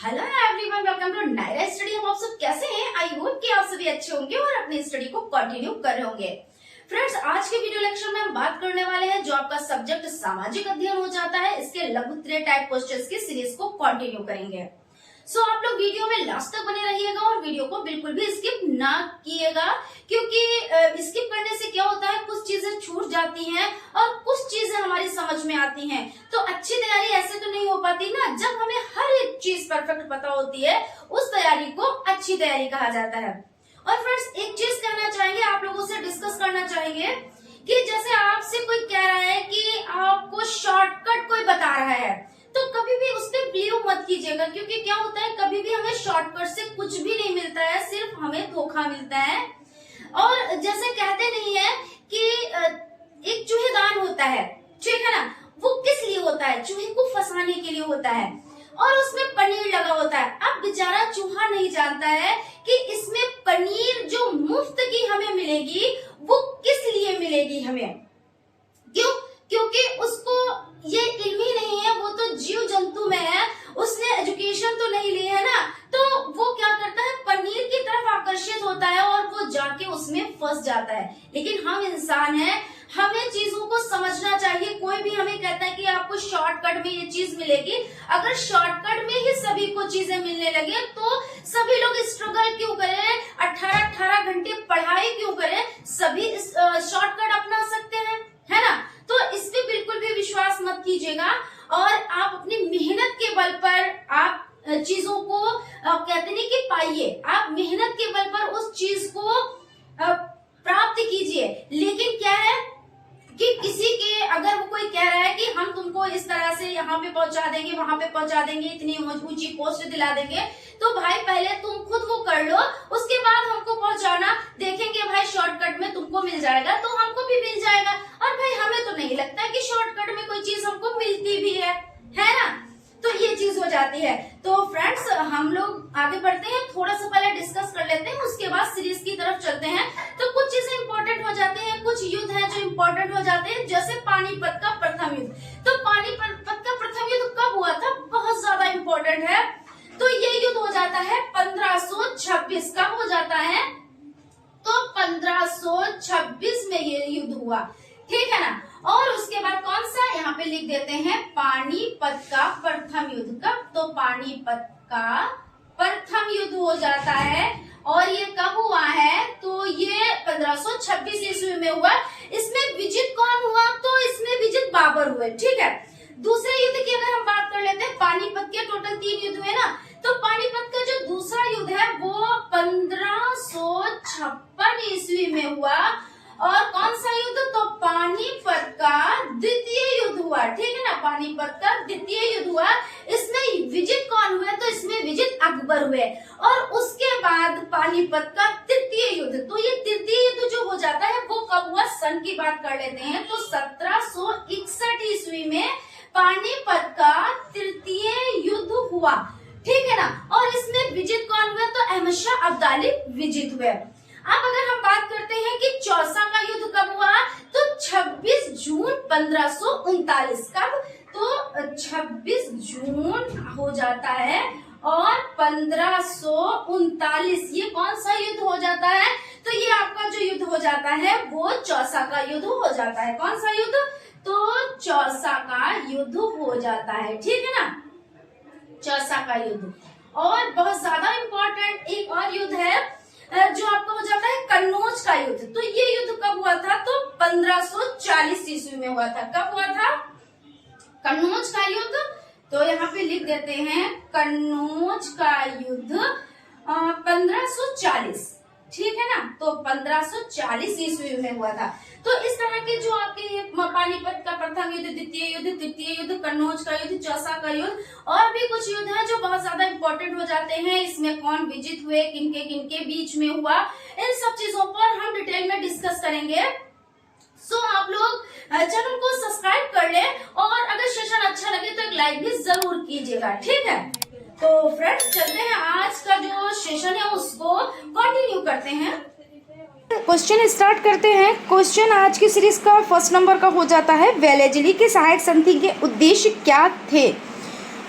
Hello everyone, welcome to Naira study. हम आप सब कैसे हैं? आई होप कि आप सभी अच्छे होंगे और अपनी स्टडी को कंटिन्यू कर रहे होंगे। फ्रेंड्स, आज के वीडियो लेक्चर में हम बात करने वाले हैं जो आपका सब्जेक्ट सामाजिक अध्ययन हो जाता है, इसके लघुत्तरीय टाइप क्वेश्चंस की सीरीज को कंटिन्यू करेंगे। सो आप लोग वीडियो में लास्ट तक बने रहिएगा और वीडियो को बिल्कुल भी स्किप ना कीजिएगा, क्योंकि स्किप करने से क्या होता है, कुछ चीजें छूट जाती हैं और कुछ चीजें हमारी समझ में आती हैं। तो अच्छी तैयारी ऐसे तो नहीं हो पाती ना, जब हमें हर एक चीज परफेक्ट पता होती है उस तैयारी को अच्छी तैयारी कहा जाता है। और फ्रेंड्स, एक चीज कहना चाहेंगे, आप लोगों से डिस्कस करना चाहेंगे कि जैसे आपसे कोई कह रहा है कि आपको शॉर्टकट कोई बता रहा है, तो कभी भी उस पर बिलीव मत कीजिएगा, क्योंकि क्या होता है, कभी भी हमें शॉर्टकट से कुछ भी नहीं मिलता है, सिर्फ हमें धोखा मिलता है। और जैसे कहते नहीं है कि एक चूहेदान होता है, ठीक है ना, वो किस लिए होता है? चूहे को फंसाने के लिए होता है और उसमें पनीर लगा होता है। अब बेचारा चूहा नहीं जानता है कि इसमें पनीर जो मुफ्त की हमें मिलेगी वो किस लिए मिलेगी हमें। क्यों? क्योंकि उसको ये इल्म ही नहीं है, वो तो जीव जंतु में है, उसने एजुकेशन तो नहीं ली है ना, तो वो क्या करता है, पनीर की तरफ आकर्षित होता है और वो जाके उसमें फंस जाता है। लेकिन हम इंसान हैं, हमें चीजों को समझना चाहिए। कोई भी हमें कहता है कि आपको शॉर्टकट में ये चीज मिलेगी, अगर शॉर्टकट में ही सभी को चीजें मिलने लगे तो सभी लोग स्ट्रगल क्यों करें, 18-18 घंटे पढ़ाई क्यों करें? सभी शॉर्टकट अपना सकते हैं, है ना। तो इस पे बिल्कुल भी विश्वास मत कीजिएगा और आप अपनी मेहनत के बल पर आप चीजों को कहते नहीं कि पाइए, आप मेहनत के बल पर उस चीज को प्राप्त कीजिए। लेकिन क्या है कि किसी के अगर वो कोई कह रहा है कि हम तुमको इस तरह से यहाँ पे पहुंचा देंगे, वहां पे पहुंचा देंगे, इतनी ऊंची पोस्ट दिला देंगे, तो भाई पहले तुम खुद वो कर लो, उसके बाद हमको पहुंचाना। देखेंगे भाई शॉर्टकट में तुमको मिल जाएगा तो हमको भी मिल जाएगा। और भाई हमें तो नहीं लगता कि शॉर्टकट में कोई चीज हमको मिलती भी है ना। तो ये चीज हो जाती है। तो फ्रेंड्स, हम लोग आगे बढ़ते हैं, थोड़ा सा पहले डिस्कस कर लेते हैं, उसके बाद सीरीज की तरफ चलते हैं। तो कुछ चीजें इंपॉर्टेंट हो जाते हैं, कुछ युद्ध हैं जो इंपॉर्टेंट हो जाते हैं, जैसे पानीपत का प्रथम युद्ध। तो पानीपत का प्रथम युद्ध कब हुआ था? बहुत ज्यादा इंपॉर्टेंट है। तो ये युद्ध हो जाता है 1526। कब हो जाता है? तो 1526 में ये युद्ध हुआ, ठीक है ना। और उसके बाद कौन सा, यहाँ पे लिख देते हैं पानीपत का प्रथम युद्ध। कब? तो पानीपत का प्रथम युद्ध हो जाता है। और ये कब हुआ है? तो ये 1526 ईस्वी में हुआ। इसमें विजित कौन हुआ? तो इसमें विजित बाबर हुए, ठीक है। दूसरे युद्ध की अगर हम बात कर लेते हैं, पानीपत के टोटल 3 युद्ध हुए ना, तो पानीपत का जो दूसरा युद्ध है वो 1556 ईस्वी में हुआ। और कौन सा युद्ध? तो पानीपत का द्वितीय युद्ध हुआ, ठीक है ना, पानीपत का द्वितीय युद्ध हुआ। इसमें विजित कौन हुए? तो इसमें विजित अकबर हुए। और उसके बाद पानीपत का तृतीय युद्ध। तो ये तृतीय युद्ध जो हो जाता है वो कब हुआ? सन की बात कर लेते हैं, तो 1761 ईस्वी में पानीपत का तृतीय युद्ध हुआ, ठीक है ना। और इसमें विजित कौन हुए? तो अहमद शाह अब्दाली विजित हुए। अब अगर हम बात करते हैं कि चौसा का युद्ध कब हुआ, तो 26 जून 1539। कब? तो 26 जून हो जाता है। और 1539 ये कौन सा युद्ध हो जाता है? तो ये आपका जो युद्ध हो जाता है वो चौसा का युद्ध हो जाता है। कौन सा युद्ध? तो चौसा का युद्ध हो जाता है, ठीक है ना, चौसा का युद्ध। और बहुत ज्यादा इम्पोर्टेंट एक और युद्ध है जो आपका हो जाता है कन्नौज का युद्ध। तो ये युद्ध कब हुआ था? तो 1540 ईस्वी में हुआ था। कब हुआ था कन्नौज का युद्ध? तो यहाँ पे लिख देते हैं कन्नौज का युद्ध 1540, ठीक है ना। तो 1540 ईस्वी में हुआ था। तो इस तरह के जो आपके पानीपत का प्रथम युद्ध, द्वितीय युद्ध, तृतीय युद्ध, कन्नौज का युद्ध, चौसा का युद्ध और भी कुछ युद्ध हैं जो बहुत ज्यादा इंपॉर्टेंट हो जाते हैं। इसमें कौन विजित हुए, किनके किनके बीच में हुआ, इन सब चीजों पर हम डिटेल में डिस्कस करेंगे। सो आप लोग चैनल को सब्सक्राइब कर ले और अगर सेशन अच्छा लगे तो एक लाइक भी जरूर कीजिएगा, ठीक है। तो फ्रेंड्स, चलते हैं, आज का जो सेशन है उसको कंटिन्यू करते हैं। क्वेश्चन स्टार्ट करते हैं। क्वेश्चन आज की सीरीज का फर्स्ट नंबर का हो जाता है, वेलेजली के सहायक संधि के उद्देश्य क्या थे?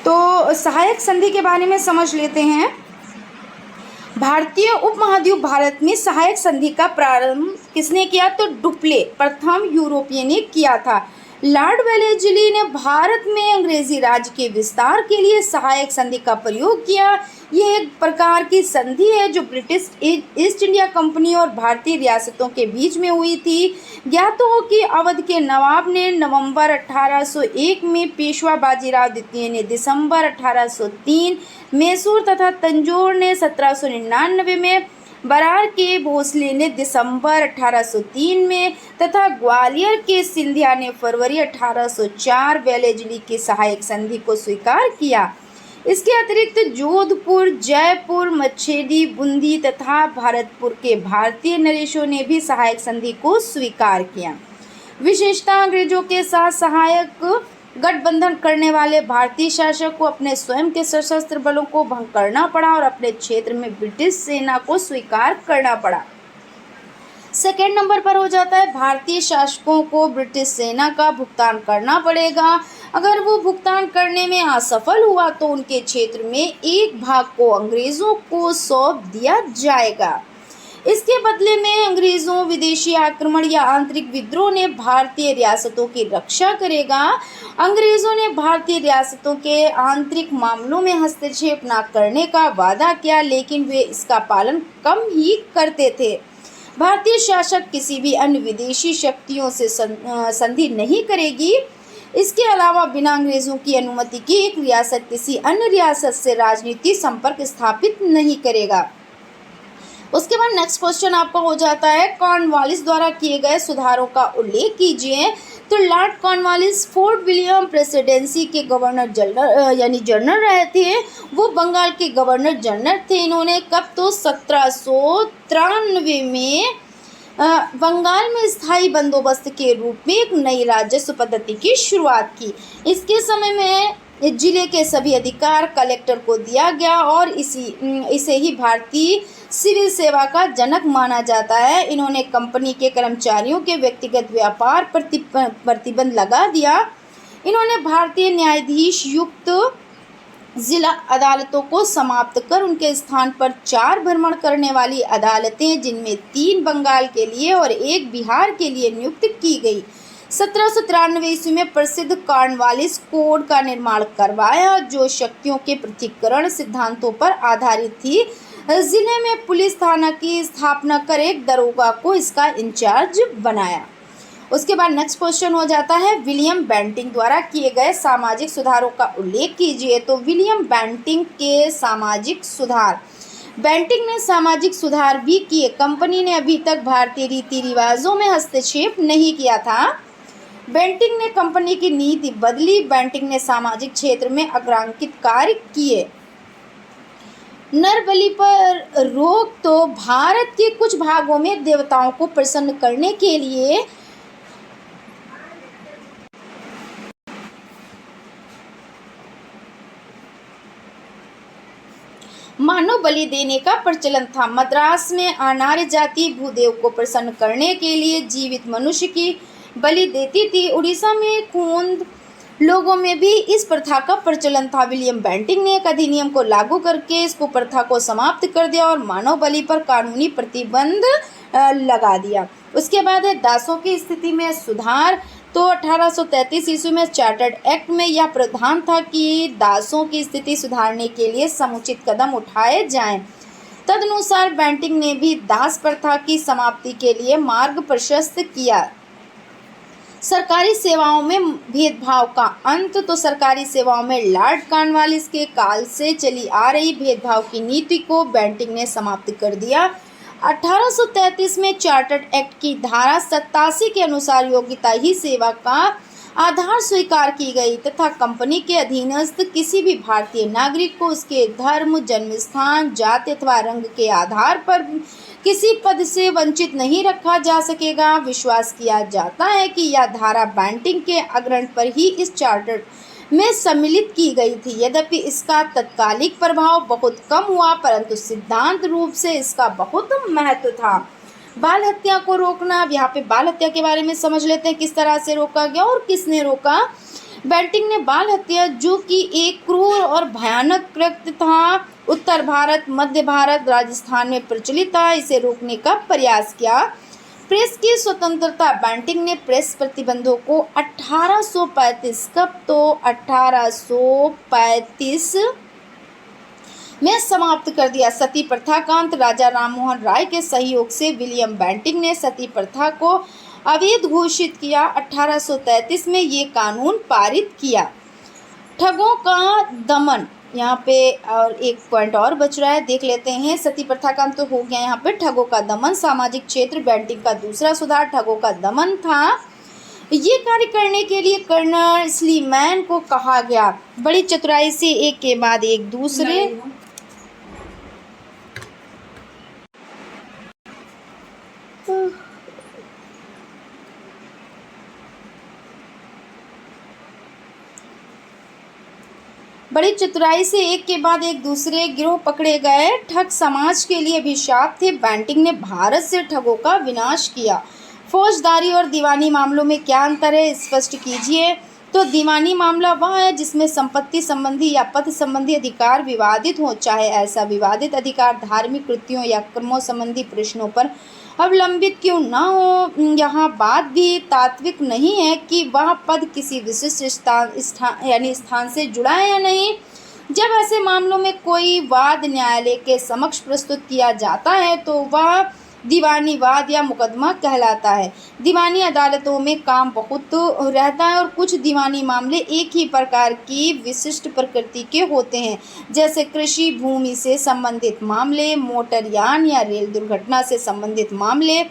तो सहायक संधि के बारे में समझ लेते हैं। भारतीय उपमहाद्वीप भारत में सहायक संधि का प्रारंभ किसने किया? तो डुप्ले प्रथम यूरोपियन ने किया था। लॉर्ड वेलेस्ली ने भारत में अंग्रेजी राज के विस्तार के लिए सहायक संधि का प्रयोग किया। यह एक प्रकार की संधि है जो ब्रिटिश ईस्ट इंडिया कंपनी और भारतीय रियासतों के बीच में हुई थी। ज्ञात हो कि अवध के नवाब ने नवंबर 1801 में, पेशवा बाजीराव द्वितीय ने दिसंबर 1803, मैसूर तथा तंजौर ने 1799 में, बरार के भोसले ने दिसंबर 1803 में तथा ग्वालियर के सिंधिया ने फरवरी 1804 वेलेस्ली की सहायक संधि को स्वीकार किया। इसके अतिरिक्त जोधपुर, जयपुर, मच्छेदी, बूंदी तथा भरतपुर के भारतीय नरेशों ने भी सहायक संधि को स्वीकार किया। विशेषता अंग्रेजों के साथ सहायक गठबंधन करने वाले भारतीय शासक को अपने स्वयं के सशस्त्र बलों को भंग करना पड़ा और अपने क्षेत्र में ब्रिटिश सेना को स्वीकार करना पड़ा। सेकेंड नंबर पर हो जाता है भारतीय शासकों को ब्रिटिश सेना का भुगतान करना पड़ेगा। अगर वो भुगतान करने में असफल हुआ तो उनके क्षेत्र में एक भाग को अंग्रेजों को सौंप दिया जाएगा। इसके बदले में अंग्रेजों, विदेशी आक्रमण या आंतरिक विद्रोह ने भारतीय रियासतों की रक्षा करेगा। अंग्रेजों ने भारतीय रियासतों के आंतरिक मामलों में हस्तक्षेप न करने का वादा किया, लेकिन वे इसका पालन कम ही करते थे। भारतीय शासक किसी भी अन्य विदेशी शक्तियों से संधि नहीं करेगी। इसके अलावा बिना अंग्रेजों की अनुमति के एक रियासत किसी अन्य रियासत से राजनीतिक संपर्क स्थापित नहीं करेगा। उसके बाद नेक्स्ट क्वेश्चन आपका हो जाता है कॉर्नवालिस द्वारा किए गए सुधारों का उल्लेख कीजिए। तो Lord Cornwallis fort William presidency के गवर्नर जनरल रहे थे। वो बंगाल के गवर्नर जनरल थे। इन्होंने कब? तो 1793 में बंगाल में स्थायी बंदोबस्त के रूप में एक नई राजस्व पद्धति की शुरुआत की। इसके समय में जिले के सभी अधिकार कलेक्टर को दिया गया और इसे ही भारतीय सिविल सेवा का जनक माना जाता है। इन्होंने कंपनी के कर्मचारियों के व्यक्तिगत व्यापार पर प्रतिबंध लगा दिया। इन्होंने भारतीय न्यायाधीश युक्त जिला अदालतों को समाप्त कर उनके स्थान पर 4 भ्रमण करने वाली अदालतें, जिनमें 3 बंगाल के लिए और 1 बिहार के लिए नियुक्त की गई। 1793 ईस्वी में प्रसिद्ध कॉर्नवालिस कोड का निर्माण करवाया, जो शक्तियों के पृथक्करण सिद्धांतों पर आधारित थी। जिले में पुलिस थाना की स्थापना कर एक दरोगा को इसका इंचार्ज बनाया। उसके बाद नेक्स्ट क्वेश्चन हो जाता है विलियम बेंटिंक द्वारा किए गए सामाजिक सुधारों का उल्लेख कीजिए। तो विलियम बेंटिंक के सामाजिक सुधार। बेंटिंक ने सामाजिक सुधार भी किए। कंपनी ने अभी तक भारतीय रीति रिवाजों में हस्तक्षेप नहीं किया था। बेंटिंक ने कंपनी की नीति बदली। बेंटिंक ने सामाजिक क्षेत्र में अग्रांकित कार्य किए। नर बलि पर रोक। तो भारत के कुछ भागों में देवताओं को प्रसन्न करने के लिए मानव बलि देने का प्रचलन था। मद्रास में अनार्य जाति भूदेव को प्रसन्न करने के लिए जीवित मनुष्य की बलि देती थी। उड़ीसा में खूंद लोगों में भी इस प्रथा का प्रचलन था। विलियम बेंटिंक ने एक अधिनियम को लागू करके इसको प्रथा को समाप्त कर दिया और मानव बलि पर कानूनी प्रतिबंध लगा दिया। उसके बाद है दासों की स्थिति में सुधार। तो 1833 ईस्वी में चार्टर्ड एक्ट में यह प्रावधान था कि दासों की स्थिति सुधारने के लिए समुचित कदम उठाए जाएं। तदनुसार बेंटिंक ने भी दास प्रथा की समाप्ति के लिए मार्ग प्रशस्त किया। सरकारी सेवाओं में भेदभाव का अंत। तो सरकारी सेवाओं में लॉर्ड कॉर्नवालिस के काल से चली आ रही भेदभाव की नीति को बेंटिंक ने समाप्त कर दिया। 1833 में चार्टर्ड एक्ट की धारा 87 के अनुसार योग्यता ही सेवा का आधार स्वीकार की गई तथा कंपनी के अधीनस्थ किसी भी भारतीय नागरिक को उसके धर्म, जन्मस्थान, जाति अथवा रंग के आधार पर किसी पद से वंचित नहीं रखा जा सकेगा। विश्वास किया जाता है कि यह धारा बेंटिंक के अग्रहण पर ही इस चार्टर में सम्मिलित की गई थी। यद्यपि इसका तत्कालिक प्रभाव बहुत कम हुआ, परंतु सिद्धांत रूप से इसका बहुत महत्व था। बाल हत्या को रोकना। अब यहाँ पे बाल हत्या के बारे में समझ लेते हैं, किस तरह से रोका गया और किसने रोका। बेंटिक ने बाल हत्या, जो कि एक क्रूर और भयानक कृत्य था, उत्तर भारत, मध्य भारत, राजस्थान में प्रचलित था, इसे रोकने का प्रयास किया। प्रेस की स्वतंत्रता। बेंटिक ने प्रेस प्रतिबंधों को 1835 कब तो 1835 में समाप्त कर दिया। सती प्रथा का अंत। राजा राममोहन राय के सहयोग से विलियम बेंटिक ने सती प्रथा को अवैध घोषित किया। 1833 में ये कानून पारित किया। ठगों का दमन। यहाँ पे और एक पॉइंट और बच रहा है, देख लेते हैं। सती प्रथा का अंत तो हो गया। यहाँ पे ठगों का दमन। सामाजिक क्षेत्र। बेंटिक का दूसरा सुधार ठगों का दमन था। ये कार्य करने के लिए कर्नल स्लीमैन को कहा गया। बड़ी चतुराई से एक के बाद एक दूसरे बड़ी चतुराई से एक के बाद एक दूसरे गिरोह पकड़े गए। ठग समाज के लिए अभिशाप थे। बेंटिक ने भारत से ठगों का विनाश किया। फौजदारी और दीवानी मामलों में क्या अंतर है, स्पष्ट कीजिए। तो दीवानी मामला वह है जिसमें संपत्ति संबंधी या पद संबंधी अधिकार विवादित हो, चाहे ऐसा विवादित अधिकार धार्मिक कृत्यों या कर्मों संबंधी प्रश्नों पर अवलंबित क्यों न हो। यहाँ बात भी तात्विक नहीं है कि वह पद किसी विशिष्ट स्थान से जुड़ा है या नहीं। जब ऐसे मामलों में कोई वाद न्यायालय के समक्ष प्रस्तुत किया जाता है तो वह दीवानी वाद या मुकदमा कहलाता है। दीवानी अदालतों में काम बहुत रहता है और कुछ दीवानी मामले एक ही प्रकार की विशिष्ट प्रकृति के होते हैं, जैसे कृषि भूमि से संबंधित मामले, मोटरयान या रेल दुर्घटना से संबंधित मामले,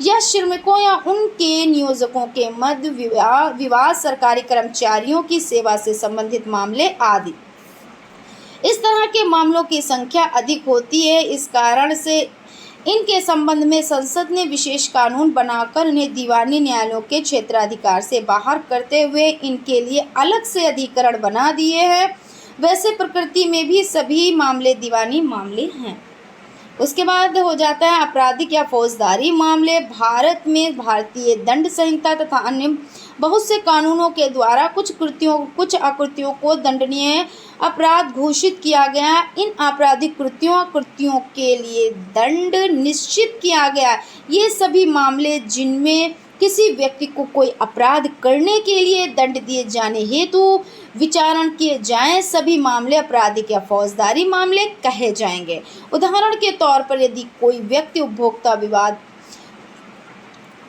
या श्रमिकों या उनके नियोजकों के मध्य विवाद, सरकारी कर्मचारियों की सेवा से संबंधित मामले आदि। इस तरह के मामलों की संख्या अधिक होती है। इस कारण से इनके संबंध में संसद ने विशेष कानून बनाकर इन्हें दीवानी न्यायालयों के क्षेत्राधिकार से बाहर करते हुए इनके लिए अलग से अधिकरण बना दिए हैं। वैसे प्रकृति में भी सभी मामले दीवानी मामले हैं। उसके बाद हो जाता है आपराधिक या फौजदारी मामले। भारत में भारतीय दंड संहिता तथा अन्य बहुत से कानूनों के द्वारा कुछ अकृत्यों को दंडनीय अपराध घोषित किया गया। इन आपराधिक कृत्यों के लिए दंड निश्चित किया गया। ये सभी मामले जिनमें किसी व्यक्ति को कोई अपराध करने के लिए दंड दिए जाने हेतु विचारण किए जाएं, सभी मामले आपराधिक या फौजदारी मामले कहे जाएंगे। उदाहरण के तौर पर यदि कोई व्यक्ति उपभोक्ता विवाद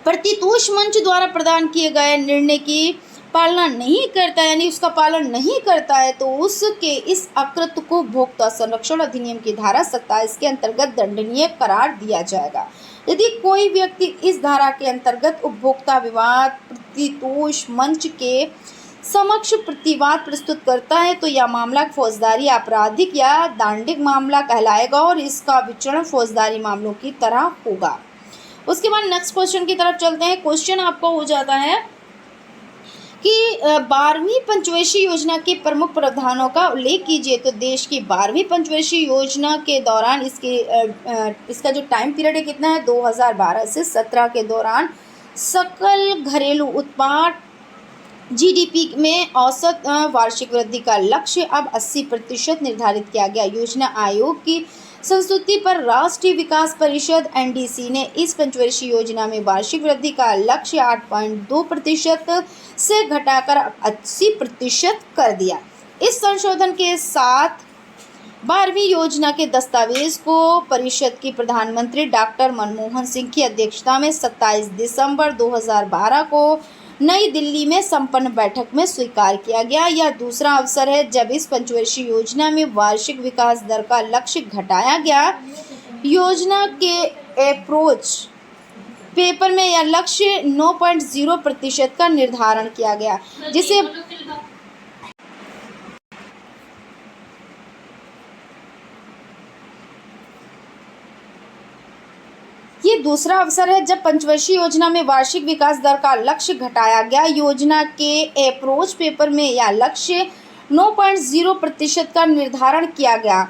प्रतितोष मंच द्वारा प्रदान किए गए निर्णय की पालना नहीं करता है, यानी उसका पालन नहीं करता है, तो उसके इस अकृत्य को उपभोक्ता संरक्षण अधिनियम की धारा 27 के अंतर्गत दंडनीय करार दिया जाएगा। यदि कोई व्यक्ति इस धारा के अंतर्गत उपभोक्ता विवाद प्रतितोष मंच के समक्ष प्रतिवाद प्रस्तुत करता है तो यह मामला फौजदारी, आपराधिक या दांडिक मामला कहलाएगा और इसका विचरण फौजदारी मामलों की तरह होगा। उसके बाद नेक्स्ट क्वेश्चन की तरफ चलते हैं। क्वेश्चन आपको हो जाता है कि 12वीं पंचवर्षीय योजना के प्रमुख प्रावधानों का उल्लेख कीजिए। तो देश की 12वीं पंचवर्षीय योजना के दौरान इसका जो टाइम पीरियड है कितना है, 2012 से 17 के दौरान सकल घरेलू उत्पाद जीडीपी में औसत वार्षिक वृद्धि का लक्ष्य अब 80% निर्धारित किया गया। योजना आयोग की संस्तुति पर राष्ट्रीय विकास परिषद एनडीसी ने इस पंचवर्षीय योजना में वार्षिक वृद्धि का लक्ष्य 8.2% से घटाकर 80% कर दिया। इस संशोधन के साथ 12वीं योजना के दस्तावेज को परिषद की प्रधानमंत्री डॉक्टर मनमोहन सिंह की अध्यक्षता में 27 दिसंबर 2012 को नई दिल्ली में संपन्न बैठक में स्वीकार किया गया। यह दूसरा अवसर है जब इस पंचवर्षीय योजना में वार्षिक विकास दर का लक्ष्य घटाया गया। योजना के अप्रोच पेपर में यह लक्ष्य 9.0% का निर्धारण किया गया, जिसे ये दूसरा अवसर है जब पंचवर्षीय योजना में वार्षिक विकास दर का लक्ष्य घटाया गया। योजना के अप्रोच पेपर में यह लक्ष्य 9.0% का निर्धारण किया गया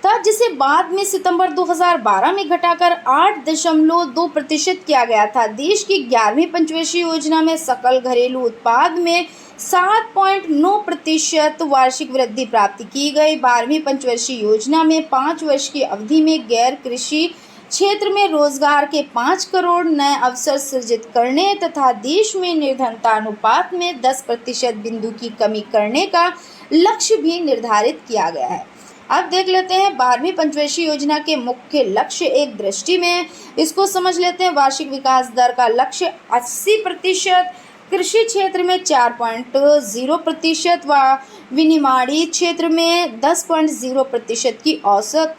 था, जिसे बाद में सितंबर 2012 में घटाकर 8.2% किया गया था। देश की 11वीं पंचवर्षीय योजना में सकल घरेलू उत्पाद में 7.9% वार्षिक वृद्धि प्राप्त की गई। 12वीं पंचवर्षीय योजना में 5 वर्ष की अवधि में गैर कृषि क्षेत्र में रोजगार के 5 करोड़ नए अवसर सृजित करने तथा देश में निर्धनता अनुपात में 10% बिंदु की कमी करने का लक्ष्य भी निर्धारित किया गया है। अब देख लेते हैं 12वीं पंचवर्षीय योजना के मुख्य लक्ष्य एक दृष्टि में इसको समझ लेते हैं। वार्षिक विकास दर का लक्ष्य 80%, कृषि क्षेत्र में 4.0% व विनिर्माणी क्षेत्र में 10.0% की औसत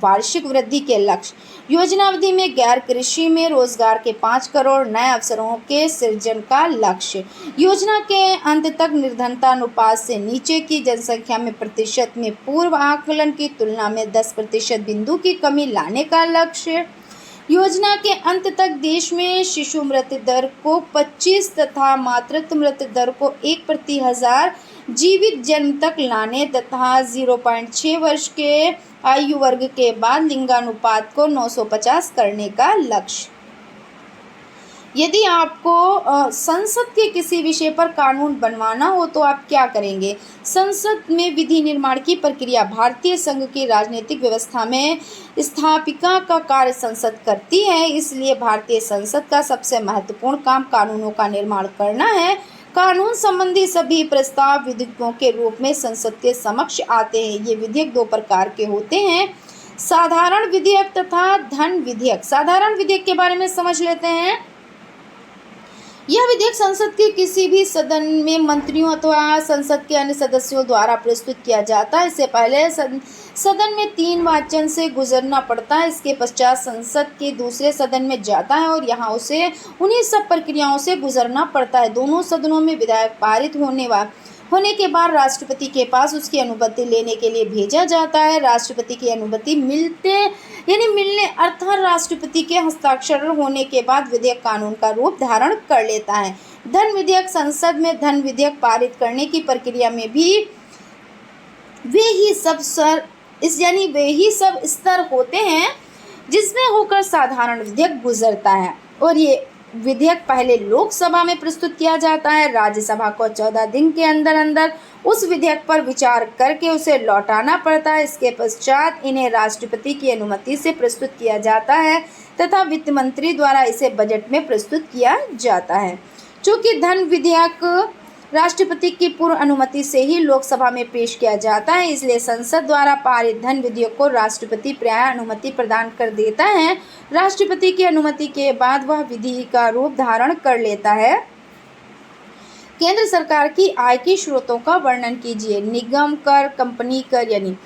वार्षिक वृद्धि के लक्ष्य। योजनावधि में गैर कृषि में रोजगार के 5 करोड़ नए अवसरों के सृजन का लक्ष्य। योजना के अंत तक निर्धनता अनुपात से नीचे की जनसंख्या में प्रतिशत में पूर्व आकलन की तुलना में 10% बिंदु की कमी लाने का लक्ष्य। योजना के अंत तक देश में शिशु मृत्यु दर को 25 तथा मातृत्व मृत्यु दर को 1 प्रति 1000 जीवित जन्म तक लाने तथा 0.6 वर्ष के आयु वर्ग के बाद लिंगानुपात को 950 करने का लक्ष्य। यदि आपको संसद के किसी विषय पर कानून बनवाना हो तो आप क्या करेंगे? संसद में विधि निर्माण की प्रक्रिया भारतीय संघ की राजनीतिक व्यवस्था में स्थापिका का कार्य संसद करती है, इसलिए भारतीय संसद का सबसे महत्वपूर्ण काम कानूनों का निर्माण करना है। कानून संबंधी सभी प्रस्ताव विधेयकों के रूप में संसद के समक्ष आते हैं। ये विधेयक 2 प्रकार के होते हैं, साधारण विधेयक तथा धन विधेयक। साधारण विधेयक के बारे में समझ लेते हैं। यह विधेयक संसद के किसी भी सदन में मंत्रियों अथवा संसद के अन्य सदस्यों द्वारा प्रस्तुत किया जाता है। इससे पहले सदन में 3 वाचन से गुजरना पड़ता है। इसके पश्चात संसद के दूसरे सदन में जाता है और यहाँ उसे उन्हीं सब प्रक्रियाओं से गुजरना पड़ता है। दोनों सदनों में विधेयक पारित होने के बाद राष्ट्रपति के पास उसकी अनुमति लेने के लिए भेजा जाता है। राष्ट्रपति की अनुमति मिलने अर्थात राष्ट्रपति के हस्ताक्षर होने के बाद विधेयक कानून का रूप धारण कर लेता है। धन विधेयक संसद में धन विधेयक पारित करने की प्रक्रिया में भी वे ही सब स्तर होते हैं जिसमें होकर साधारण विधेयक गुजरता है और ये विधेयक पहले लोकसभा में प्रस्तुत किया जाता है। राज्यसभा को 14 दिन के अंदर उस विधेयक पर विचार करके उसे लौटाना पड़ता है। इसके पश्चात इन्हें राष्ट्रपति की अनुमति से प्रस्तुत किया जाता है तथा वित्त मंत्री द्वारा इसे बजट में प्रस्तुत किया जाता है। चूँकि धन विधेयक राष्ट्रपति की पूर्व अनुमति से ही लोकसभा में पेश किया जाता है, इसलिए संसद द्वारा पारित धन विधेयक को राष्ट्रपति प्रायः अनुमति प्रदान कर देता है। राष्ट्रपति की अनुमति के बाद वह विधि का रूप धारण कर लेता है। केंद्र सरकार की आय के स्रोतों का वर्णन कीजिए। निगम कर, कंपनी कर यानी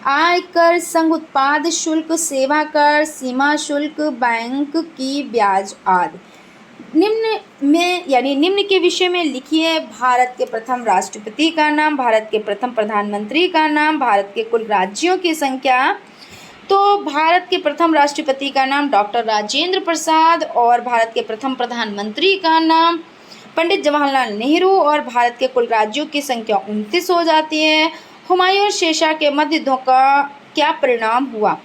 आयकर, संघ उत्पाद शुल्क, सेवा कर, सीमा शुल्क, बैंक की ब्याज आदि। निम्न के विषय में लिखिए भारत के प्रथम राष्ट्रपति का नाम, भारत के प्रथम प्रधानमंत्री का नाम, भारत के कुल राज्यों की संख्या। तो भारत के प्रथम राष्ट्रपति का नाम डॉक्टर राजेंद्र प्रसाद और भारत के प्रथम प्रधानमंत्री का नाम पंडित जवाहरलाल नेहरू और भारत के कुल राज्यों की संख्या 29 हो जाती है। हुमायूं और शेरशाह के मध्य युद्धों का क्या परिणाम हुआ?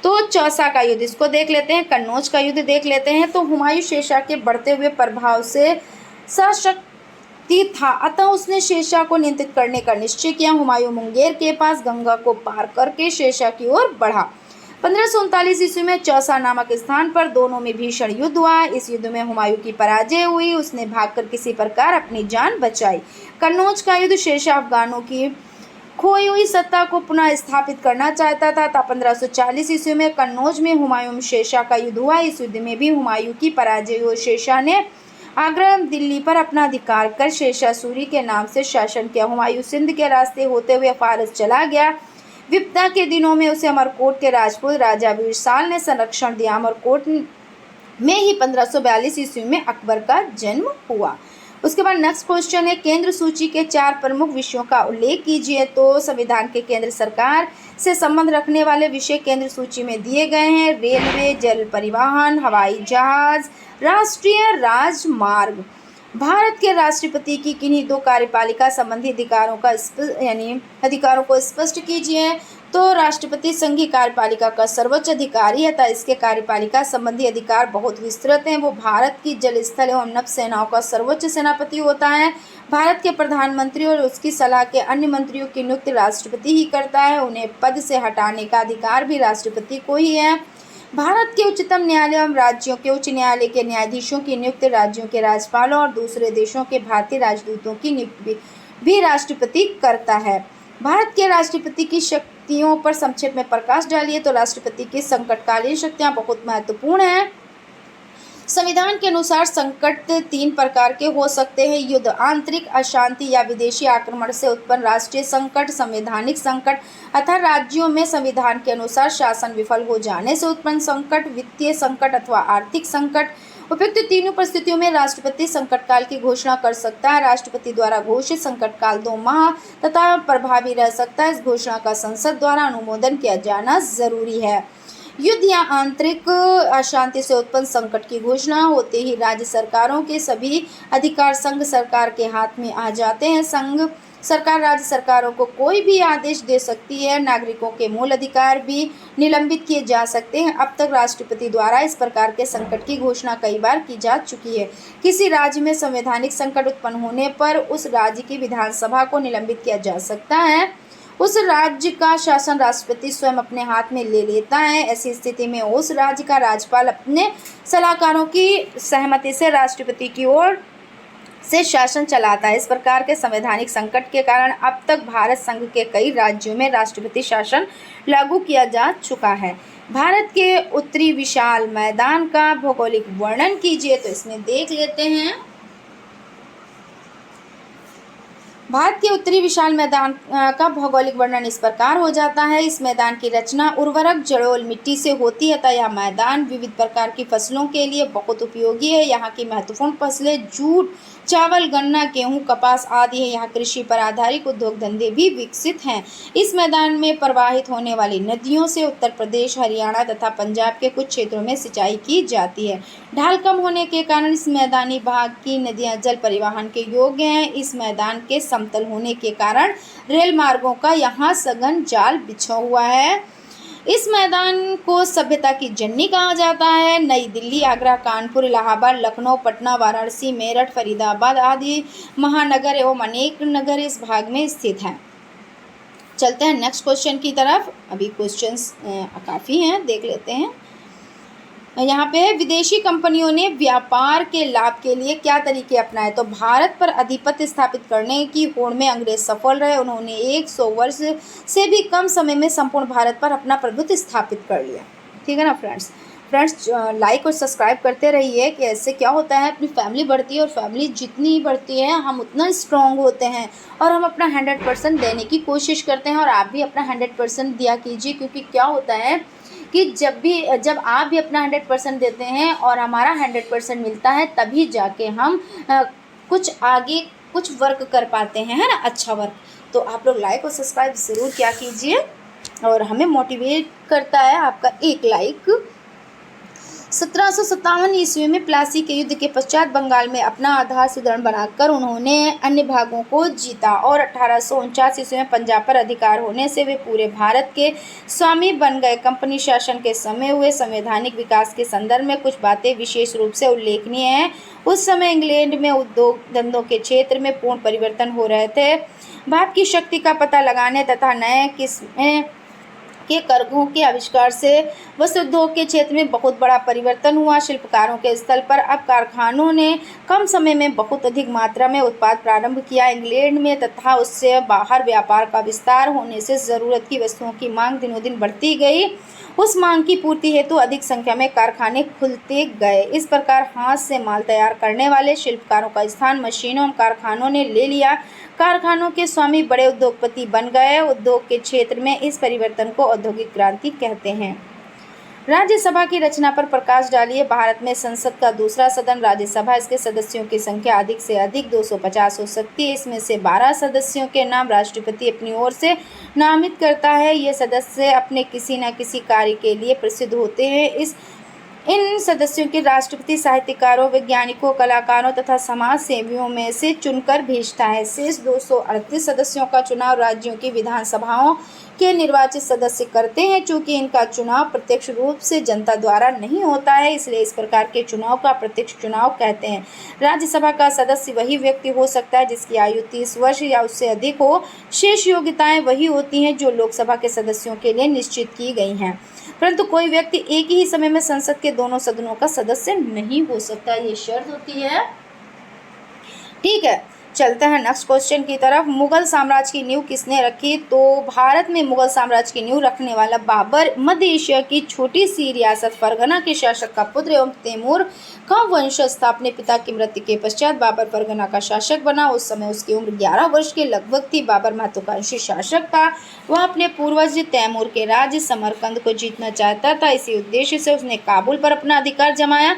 तो चौसा का युद्ध, इसको देख लेते हैं। कन्नौज का युद्ध देख लेते हैं। तो हुमायूं शेरशाह के बढ़ते हुए प्रभाव से सशक्ति था, अतः उसने शेरशाह को नियंत्रित करने का निश्चय किया। हुमायूं मुंगेर के पास गंगा को पार करके शेरशाह की ओर बढ़ा। 1539 ईस्वी में चौसा नामक स्थान पर दोनों में भीषण युद्ध हुआ। इस युद्ध में हुमायूं की पराजय हुई, उसने भागकर किसी प्रकार अपनी जान बचाई। कन्नौज का युद्ध, शेरशाह अफगानों की खोई हुई सत्ता को पुनः स्थापित करना चाहता था। 1540 ईस्वी में कन्नौज में हुमायूं शेरशाह का युद्ध हुआ। इस युद्ध में भी हुमायूं की पराजय हुई। शेरशाह ने आगरा दिल्ली पर अपना अधिकार कर शेरशाह सूरी के नाम से शासन किया। हुमायूं सिंध के रास्ते होते हुए फारस चला गया। विपदा के दिनों में उसे अमरकोट के राजपूत राजा वीरसाल ने संरक्षण दिया। अमरकोट में ही 1542 ईस्वी में अकबर का जन्म हुआ। उसके बाद नेक्स्ट क्वेश्चन है, केंद्र सूची के 4 प्रमुख विषयों का उल्लेख कीजिए। तो संविधान के केंद्र सरकार से संबंध रखने वाले विषय केंद्र सूची में दिए गए हैं। रेलवे, जल परिवहन, हवाई जहाज, राष्ट्रीय राजमार्ग। भारत के राष्ट्रपति की किन्हीं 2 कार्यपालिका संबंधी अधिकारों को स्पष्ट कीजिए। तो राष्ट्रपति संघीय कार्यपालिका का सर्वोच्च अधिकारी है, तथा इसके कार्यपालिका संबंधी अधिकार बहुत विस्तृत हैं। वो भारत की जल, स्थल एवं नभ सेनाओं का सर्वोच्च सेनापति होता है। भारत के प्रधानमंत्री और उसकी सलाह के अन्य मंत्रियों की नियुक्ति राष्ट्रपति ही करता है। उन्हें पद से हटाने का अधिकार भी राष्ट्रपति को ही है। भारत के उच्चतम न्यायालय एवं राज्यों के उच्च न्यायालय के न्यायाधीशों की नियुक्ति राज्यों के राज्यपालों और दूसरे देशों के भारतीय राजदूतों की नियुक्ति भी राष्ट्रपति करता है। भारत के राष्ट्रपति की शक्तियों पर संक्षेप में प्रकाश डालिए तो राष्ट्रपति की संकटकालीन शक्तियां बहुत महत्वपूर्ण हैं। संविधान के अनुसार संकट 3 प्रकार के हो सकते हैं: युद्ध, आंतरिक अशांति या विदेशी आक्रमण से उत्पन्न राष्ट्रीय संकट, संवैधानिक संकट अर्थात राज्यों में संविधान के अनुसार शासन विफल हो जाने से उत्पन्न संकट, वित्तीय संकट अथवा आर्थिक संकट। उपयुक्त तीनों परिस्थितियों में राष्ट्रपति संकटकाल की घोषणा कर सकता है। राष्ट्रपति द्वारा घोषित संकटकाल 2 माह तथा प्रभावी रह सकता है। इस घोषणा का संसद द्वारा अनुमोदन किया जाना जरूरी है। युद्ध या आंतरिक अशांति से उत्पन्न संकट की घोषणा होते ही राज्य सरकारों के सभी अधिकार संघ सरकार के हाथ में आ जाते हैं। संघ सरकार राज्य सरकारों को कोई भी आदेश दे सकती है। नागरिकों के मूल अधिकार भी निलंबित किए जा सकते हैं। अब तक राष्ट्रपति द्वारा इस प्रकार के संकट की घोषणा कई बार की जा चुकी है। किसी राज्य में संवैधानिक संकट उत्पन्न होने पर उस राज्य की विधानसभा को निलंबित किया जा सकता है। उस राज्य का शासन राष्ट्रपति स्वयं अपने हाथ में ले लेता है। ऐसी स्थिति में उस राज्य का राज्यपाल अपने सलाहकारों की सहमति से राष्ट्रपति की ओर से शासन चलाता है। इस प्रकार के संवैधानिक संकट के कारण अब तक भारत संघ के कई राज्यों में राष्ट्रपति शासन लागू किया जा चुका है। भारत के उत्तरी विशाल मैदान का भौगोलिक वर्णन कीजिए, तो इसमें देख लेते हैं। भारत के उत्तरी विशाल मैदान का भौगोलिक वर्णन इस प्रकार हो जाता है। इस मैदान की रचना उर्वरक जलोढ़ मिट्टी से होती है तथा यह मैदान विविध प्रकार की फसलों के लिए बहुत उपयोगी है। यहाँ की महत्वपूर्ण फसलें जूट, चावल, गन्ना, गेहूं, कपास आदि है। यहाँ कृषि पर आधारित उद्योग धंधे भी विकसित हैं। इस मैदान में प्रवाहित होने वाली नदियों से उत्तर प्रदेश, हरियाणा तथा पंजाब के कुछ क्षेत्रों में सिंचाई की जाती है। ढाल कम होने के कारण इस मैदानी भाग की नदियां जल परिवहन के योग्य हैं। इस मैदान के समतल होने के कारण रेल मार्गों का यहाँ सघन जाल बिछा हुआ है। इस मैदान को सभ्यता की जननी कहा जाता है। नई दिल्ली, आगरा, कानपुर, इलाहाबाद, लखनऊ, पटना, वाराणसी, मेरठ, फरीदाबाद आदि महानगर एवं अनेक नगर इस भाग में स्थित हैं। चलते हैं नेक्स्ट क्वेश्चन की तरफ। अभी क्वेश्चंस काफ़ी हैं, देख लेते हैं। यहाँ पे विदेशी कंपनियों ने व्यापार के लाभ के लिए क्या तरीके अपनाए? तो भारत पर आधिपत्य स्थापित करने की होड़ में अंग्रेज सफल रहे। उन्होंने 100 वर्ष से भी कम समय में संपूर्ण भारत पर अपना प्रभुत्व स्थापित कर लिया। ठीक है ना फ्रेंड्स? लाइक और सब्सक्राइब करते रहिए कि ऐसे क्या होता है, अपनी फैमिली बढ़ती है और फैमिली जितनी बढ़ती है हम उतना स्ट्रॉन्ग होते हैं और हम अपना 100% देने की कोशिश करते हैं। और आप भी अपना 100% दिया कीजिए, क्योंकि क्या होता है कि जब आप भी अपना 100% देते हैं और हमारा 100% मिलता है, तभी जाके हम कुछ आगे कुछ वर्क कर पाते हैं, है ना, अच्छा वर्क। तो आप लोग लाइक और सब्सक्राइब ज़रूर क्या कीजिए और हमें मोटिवेट करता है आपका एक लाइक। 1757 ईस्वी में प्लासी के युद्ध के पश्चात बंगाल में अपना आधार सुदृढ़ बनाकर उन्होंने अन्य भागों को जीता और 1849 ईस्वी में पंजाब पर अधिकार होने से वे पूरे भारत के स्वामी बन गए। कंपनी शासन के समय हुए संवैधानिक विकास के संदर्भ में कुछ बातें विशेष रूप से उल्लेखनीय हैं। उस समय इंग्लैंड में उद्योग धंधों के क्षेत्र में पूर्ण परिवर्तन हो रहे थे। भाप की शक्ति का पता लगाने तथा नए किस्में के करघों के आविष्कार से वस्त्र उद्योग के क्षेत्र में बहुत बड़ा परिवर्तन हुआ। शिल्पकारों के स्थल पर अब कारखानों ने कम समय में बहुत अधिक मात्रा में उत्पाद प्रारंभ किया। इंग्लैंड में तथा उससे बाहर व्यापार का विस्तार होने से ज़रूरत की वस्तुओं की मांग दिनों दिन बढ़ती गई। उस मांग की पूर्ति हेतु अधिक संख्या में कारखाने खुलते गए। इस प्रकार हाथ से माल तैयार करने वाले शिल्पकारों का स्थान मशीनों एवं कारखानों ने ले लिया। कारखानों के स्वामी बड़े उद्योगपति बन गए। उद्योग के क्षेत्र में इस परिवर्तन को औद्योगिक क्रांति कहते हैं। राज्यसभा की रचना पर प्रकाश डालिए। भारत में संसद का दूसरा सदन राज्यसभा, इसके सदस्यों की संख्या अधिक से अधिक 250 हो सकती है। इसमें से 12 सदस्यों के नाम राष्ट्रपति अपनी ओर से नामित करता है। ये सदस्य अपने किसी न किसी कार्य के लिए प्रसिद्ध होते हैं। इन सदस्यों के राष्ट्रपति साहित्यकारों, वैज्ञानिकों, कलाकारों तथा समाज सेवियों में से चुनकर भेजता है। शेष 238 सदस्यों का चुनाव राज्यों की विधानसभाओं के निर्वाचित सदस्य करते हैं। चूंकि इनका चुनाव प्रत्यक्ष रूप से जनता द्वारा नहीं होता है, इसलिए इस प्रकार के चुनाव का प्रत्यक्ष चुनाव कहते हैं। राज्यसभा का सदस्य वही व्यक्ति हो सकता है जिसकी आयु 30 वर्ष या उससे अधिक हो। शेष योग्यताएं वही होती हैं जो लोकसभा के सदस्यों के लिए निश्चित की गई हैं, परंतु कोई व्यक्ति एक ही समय में संसद के दोनों सदनों का सदस्य नहीं हो सकता, ये शर्त होती है। ठीक है, चलते हैं नेक्स्ट क्वेश्चन की तरफ। मुगल साम्राज्य की नींव किसने रखी? तो भारत में मुगल साम्राज्य की नींव रखने वाला बाबर मध्य एशिया की छोटी सी रियासत फरगना के शासक का पुत्र एवं तैमूर का वंशज था। अपने पिता की मृत्यु के पश्चात बाबर फरगना का शासक बना। उस समय उसकी उम्र 11 वर्ष के लगभग थी। बाबर महत्वाकांक्षी शासक था। वह अपने पूर्वज तैमूर के राज्य समरकंद को जीतना चाहता था। इसी उद्देश्य से उसने काबुल पर अपना अधिकार जमाया,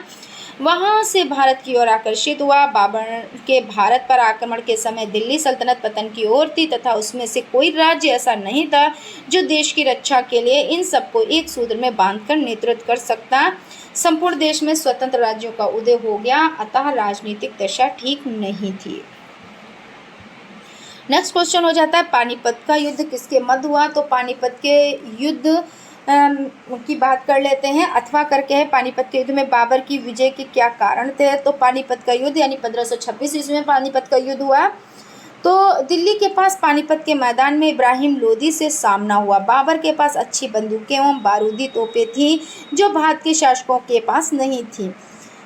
वहां से भारत की ओर आकर्षित हुआ। बाबर के भारत पर आक्रमण के समय दिल्ली सल्तनत पतन की ओर थी तथा उसमें से कोई राज्य ऐसा नहीं था जो देश की रक्षा के लिए इन सबको एक सूत्र में बांधकर नेतृत्व कर सकता। संपूर्ण देश में स्वतंत्र राज्यों का उदय हो गया, अतः राजनीतिक दशा ठीक नहीं थी। नेक्स्ट क्वेश्चन हो जाता है, पानीपत का युद्ध किसके मध्य हुआ? तो पानीपत के युद्ध की बात कर लेते हैं। अथवा करके है, पानीपत के युद्ध में बाबर की विजय के क्या कारण थे? तो पानीपत का युद्ध यानी 1526 ईस्वी में पानीपत का युद्ध हुआ। तो दिल्ली के पास पानीपत के मैदान में इब्राहिम लोदी से सामना हुआ। बाबर के पास अच्छी बंदूकें एवं बारूदी तोपें थीं जो भारत के शासकों के पास नहीं थीं।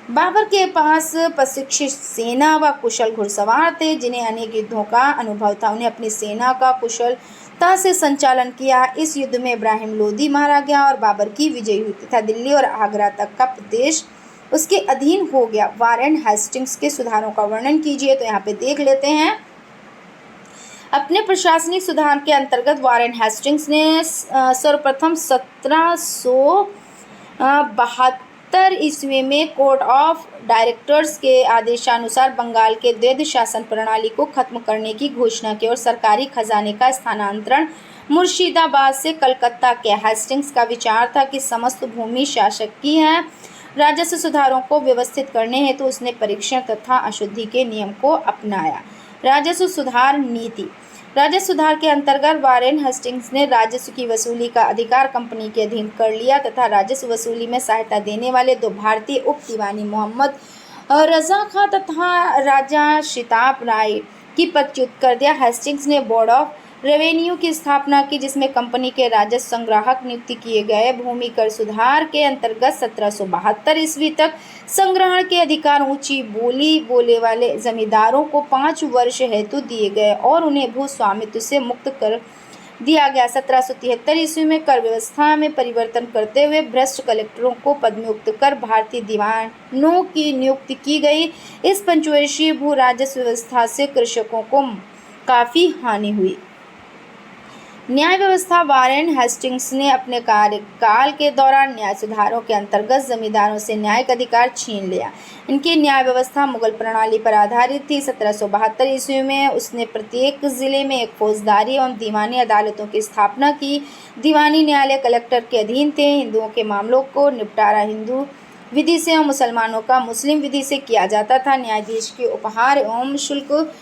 बाबर के पास प्रशिक्षित सेना व कुशल घुड़सवार थे जिन्हें अनेक युद्धों का अनुभव था। उन्हें अपनी सेना का कुशलता से संचालन किया। इस युद्ध में इब्राहिम लोदी मारा गया और बाबर की विजय हुई तथा दिल्ली और आगरा तक का प्रदेश उसके अधीन हो गया। वारेन हेस्टिंग्स के सुधारों का वर्णन कीजिए। तो यहाँ पे देख लेते हैं। अपने प्रशासनिक सुधार के अंतर्गत वारेन हेस्टिंग्स ने सर्वप्रथम 1772 ईस्वी में कोर्ट ऑफ डायरेक्टर्स के आदेशानुसार बंगाल के द्वैध शासन प्रणाली को खत्म करने की घोषणा की और सरकारी खजाने का स्थानांतरण मुर्शिदाबाद से कलकत्ता के हेस्टिंग्स का विचार था कि समस्त भूमि शासक की है। राजस्व सुधारों को व्यवस्थित करने हेतु उसने परीक्षण तथा अशुद्धि के नियम को अपनाया। राजस्व सुधार नीति। राजस्व सुधार के अंतर्गत वारेन हेस्टिंग्स ने राजस्व की वसूली का अधिकार कंपनी के अधीन कर लिया तथा राजस्व वसूली में सहायता देने वाले दो भारतीय उप दीवानी मोहम्मद रजा खां तथा राजा शिताब राय की पदच्युत कर दिया। हेस्टिंग्स ने बोर्ड ऑफ रेवेन्यू की स्थापना की जिसमें कंपनी के राजस्व संग्राहक नियुक्त किए गए। भूमि कर सुधार के अंतर्गत 1772 ईस्वी तक संग्रहण के अधिकार ऊंची बोली बोले वाले जमींदारों को 5 वर्ष हेतु दिए गए और उन्हें भू स्वामित्व से मुक्त कर दिया गया। 1773 ईस्वी में कर व्यवस्था में परिवर्तन करते हुए भ्रष्ट कलेक्टरों को पदमुक्त कर भारतीय दीवानों की नियुक्ति की गई। इस पंचवर्षीय भू राजस्व व्यवस्था से कृषकों को काफ़ी हानि हुई। न्याय व्यवस्था। वारेन हेस्टिंग्स ने अपने कार्यकाल के दौरान न्याय सुधारों के अंतर्गत जमींदारों से न्यायिक अधिकार छीन लिया। इनकी न्याय व्यवस्था मुगल प्रणाली पर आधारित थी। 1772 ईस्वी में उसने प्रत्येक जिले में एक फौजदारी एवं दीवानी अदालतों की स्थापना की। दीवानी न्यायालय कलेक्टर के अधीन थे। हिंदुओं के मामलों को निपटारा हिंदू विधि से एवं मुसलमानों का मुस्लिम विधि से किया जाता था। न्यायाधीश के उपहार एवं शुल्क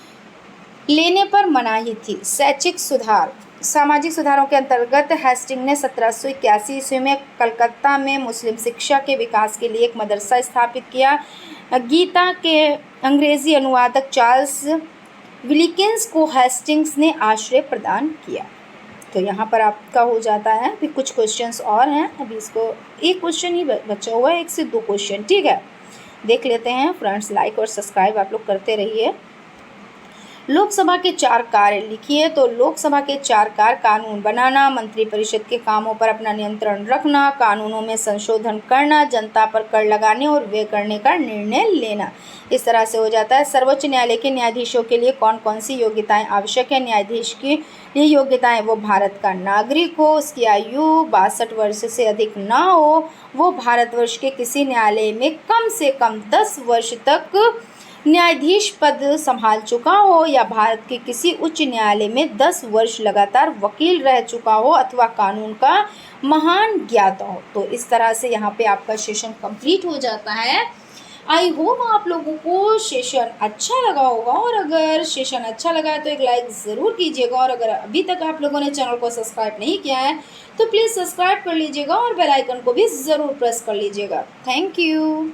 लेने पर मनाही थी। शैक्षिक सुधार। सामाजिक सुधारों के अंतर्गत हेस्टिंग ने 1781 ईस्वी में कलकत्ता में मुस्लिम शिक्षा के विकास के लिए एक मदरसा स्थापित किया। गीता के अंग्रेजी अनुवादक चार्ल्स विलिकिंस को हेस्टिंग्स ने आश्रय प्रदान किया। तो यहाँ पर आपका हो जाता है। अभी कुछ क्वेश्चंस और हैं, अभी इसको एक क्वेश्चन ही बचा हुआ है, 1 से 2 क्वेश्चन। ठीक है, देख लेते हैं। फ्रेंड्स, लाइक और सब्सक्राइब आप लोग करते रहिए। लोकसभा के 4 कार्य लिखिए। तो लोकसभा के 4 कार्य: कानून बनाना, मंत्रिपरिषद के कामों पर अपना नियंत्रण रखना, कानूनों में संशोधन करना, जनता पर कर लगाने और व्यय करने का निर्णय लेना। इस तरह से हो जाता है। सर्वोच्च न्यायालय के न्यायाधीशों के लिए कौन कौन सी योग्यताएं आवश्यक है? न्यायाधीश की ये योग्यताएं: वो भारत का नागरिक हो, उसकी आयु 62 वर्ष से अधिक ना हो, वो भारतवर्ष के किसी न्यायालय में कम से कम 10 वर्ष तक न्यायाधीश पद संभाल चुका हो या भारत के किसी उच्च न्यायालय में 10 वर्ष लगातार वकील रह चुका हो अथवा कानून का महान ज्ञाता हो। तो इस तरह से यहाँ पे आपका सेशन कंप्लीट हो जाता है। आई होप आप लोगों को सेशन अच्छा लगा होगा, और अगर सेशन अच्छा लगा है तो एक लाइक ज़रूर कीजिएगा, और अगर अभी तक आप लोगों ने चैनल को सब्सक्राइब नहीं किया है तो प्लीज़ सब्सक्राइब कर लीजिएगा और बेल आइकन को भी ज़रूर प्रेस कर लीजिएगा। Thank you.